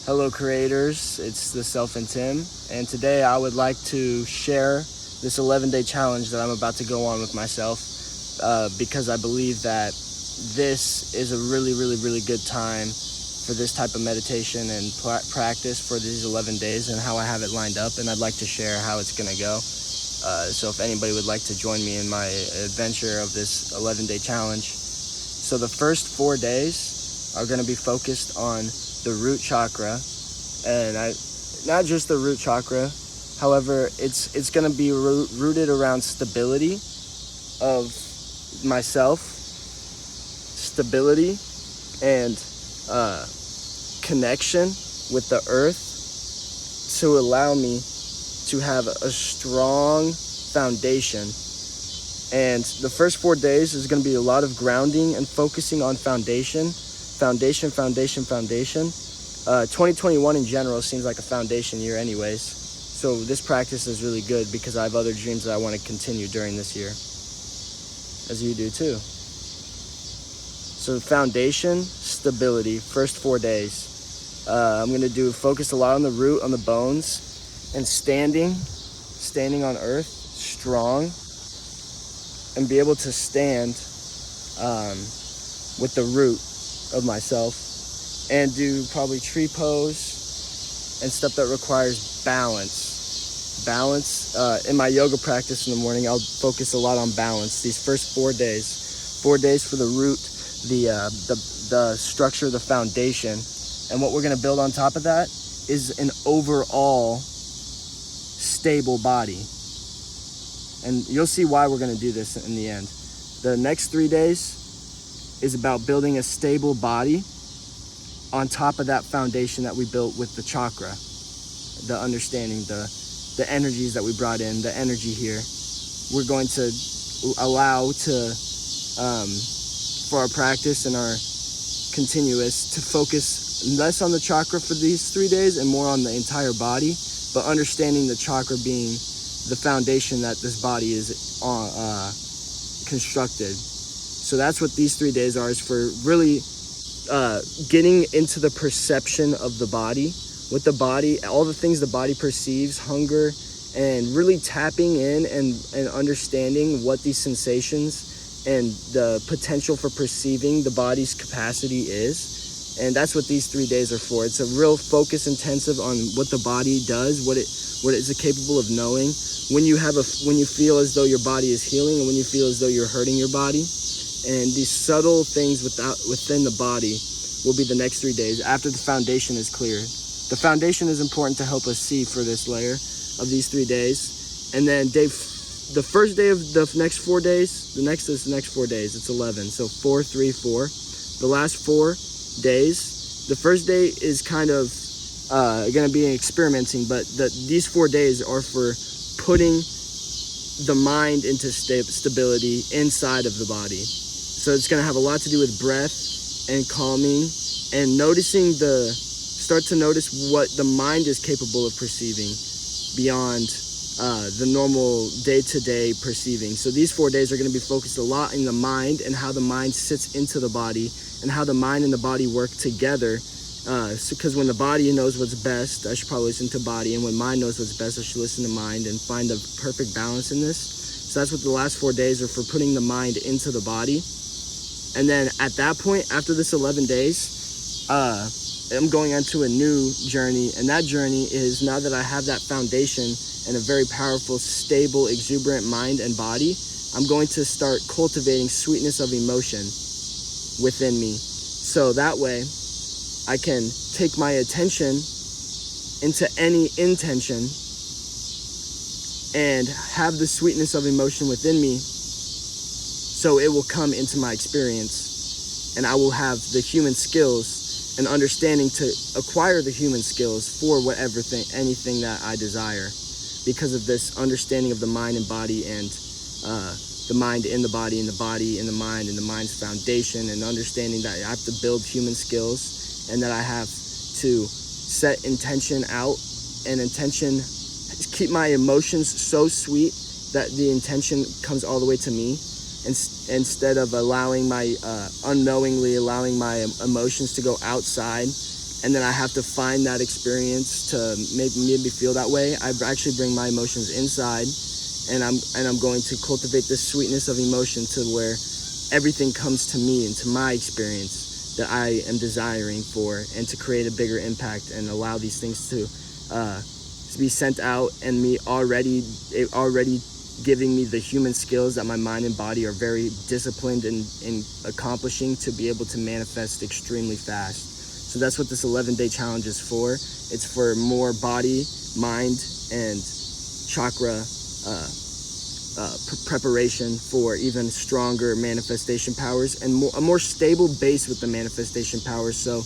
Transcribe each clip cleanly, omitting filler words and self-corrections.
Hello creators, it's the Self and Tim, and today I would like to share this 11-day challenge that I'm about to go on with myself because I believe that this is a really good time for this type of meditation and practice for these 11 days and how I have it lined up, and I'd like to share how it's going to go. So if anybody would like to join me in my adventure of this 11-day challenge. So the first 4 days are going to be focused on the root chakra, and not just the root chakra, however, it's going to be rooted around stability of myself, stability and connection with the earth to allow me to have a strong foundation. And the first 4 days is going to be a lot of grounding and focusing on foundation. 2021 in general seems like a foundation year anyways. So this practice is really good because I have other dreams that I want to continue during this year, as you do too. So foundation, stability, first 4 days. I'm going to focus a lot on the root, on the bones, and standing on earth, strong, and be able to stand with the root of myself, and do probably tree pose and stuff that requires balance. In my yoga practice in the morning, I'll focus a lot on balance these first 4 days. 4 days for the root, the structure, the foundation, and what we're going to build on top of that is an overall stable body. And you'll see why we're going to do this in the end. The next 3 days is about building a stable body on top of that foundation that we built with the chakra, the understanding, the energies that we brought in, the energy here. We're going to allow for our practice and our continuous to focus less on the chakra for these 3 days and more on the entire body, but understanding the chakra being the foundation that this body is constructed. So that's what these 3 days are, is for really getting into the perception of the body, with the body, all the things the body perceives, hunger, and really tapping in and understanding what these sensations and the potential for perceiving the body's capacity is. And that's what these 3 days are for. It's a real focus intensive on what the body does, what it is capable of knowing, when you feel as though your body is healing and when you feel as though you're hurting your body. And these subtle things within the body will be the next 3 days after the foundation is cleared. The foundation is important to help us see for this layer of these 3 days. And then the first day of the next 4 days, the next 4 days, it's 11. So 4, 3, 4. The last 4 days, the first day is kind of going to be experimenting, but these 4 days are for putting the mind into stability inside of the body. So it's going to have a lot to do with breath and calming and start to notice what the mind is capable of perceiving beyond the normal day-to-day perceiving. So these 4 days are going to be focused a lot in the mind and how the mind sits into the body and how the mind and the body work together. Because when the body knows what's best, I should probably listen to body, and when mind knows what's best, I should listen to mind and find the perfect balance in this. So that's what the last 4 days are for, putting the mind into the body. And then at that point, after this 11 days, I'm going into a new journey. And that journey is, now that I have that foundation and a very powerful, stable, exuberant mind and body, I'm going to start cultivating sweetness of emotion within me. So that way, I can take my attention into any intention and have the sweetness of emotion within me, so it will come into my experience, and I will have the human skills and understanding to acquire the human skills for anything that I desire, because of this understanding of the mind and body, and the mind in the body, and the body in the mind, and the mind's foundation, and understanding that I have to build human skills, and that I have to set intention out, and keep my emotions so sweet that the intention comes all the way to me, instead of unknowingly allowing my emotions to go outside and then I have to find that experience to make me feel that way. I actually bring my emotions inside, and I'm going to cultivate this sweetness of emotion to where everything comes to me and to my experience that I am desiring for, and to create a bigger impact and allow these things to be sent out, and me already giving me the human skills that my mind and body are very disciplined in accomplishing to be able to manifest extremely fast. So that's what this 11-day challenge is for. It's for more body, mind, and chakra preparation for even stronger manifestation powers, and a more stable base with the manifestation powers. So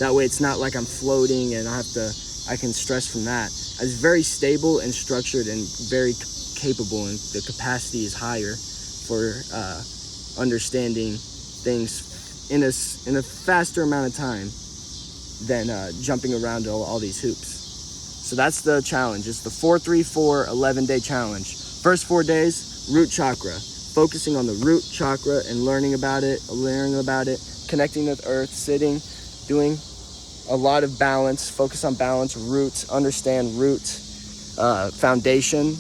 that way it's not like I'm floating and I can stress from that. It's very stable and structured and very capable, and the capacity is higher for understanding things in a faster amount of time than jumping around all these hoops. So that's the challenge. It's the 4-3-4 11-day challenge. First 4 days, root chakra, focusing on the root chakra and learning about it, connecting with earth, sitting, doing a lot of balance, focus on balance, roots, understand root, foundation,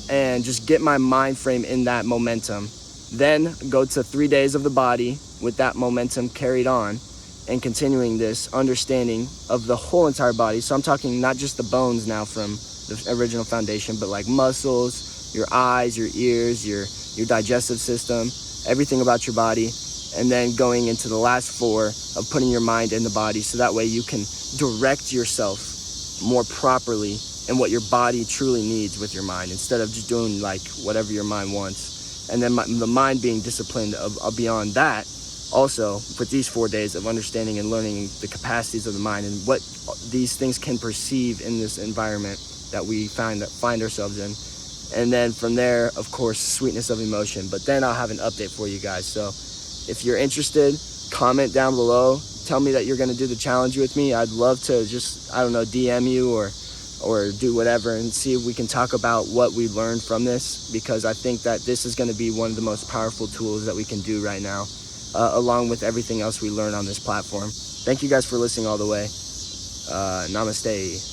and just get my mind frame in that momentum. Then go to 3 days of the body with that momentum carried on, and continuing this understanding of the whole entire body. So I'm talking not just the bones now from the original foundation, but like muscles, your eyes, your ears, your digestive system, everything about your body. And then going into the last 4 of putting your mind in the body, so that way you can direct yourself more properly in what your body truly needs with your mind, instead of just doing like whatever your mind wants. And then the mind being disciplined beyond that, also with these 4 days of understanding and learning the capacities of the mind and what these things can perceive in this environment that we find ourselves in. And then from there, of course, sweetness of emotion. But then I'll have an update for you guys. So if you're interested, comment down below. Tell me that you're going to do the challenge with me. I'd love to just, DM you or do whatever and see if we can talk about what we learned from this, because I think that this is going to be one of the most powerful tools that we can do right now, along with everything else we learn on this platform. Thank you guys for listening all the way. Namaste.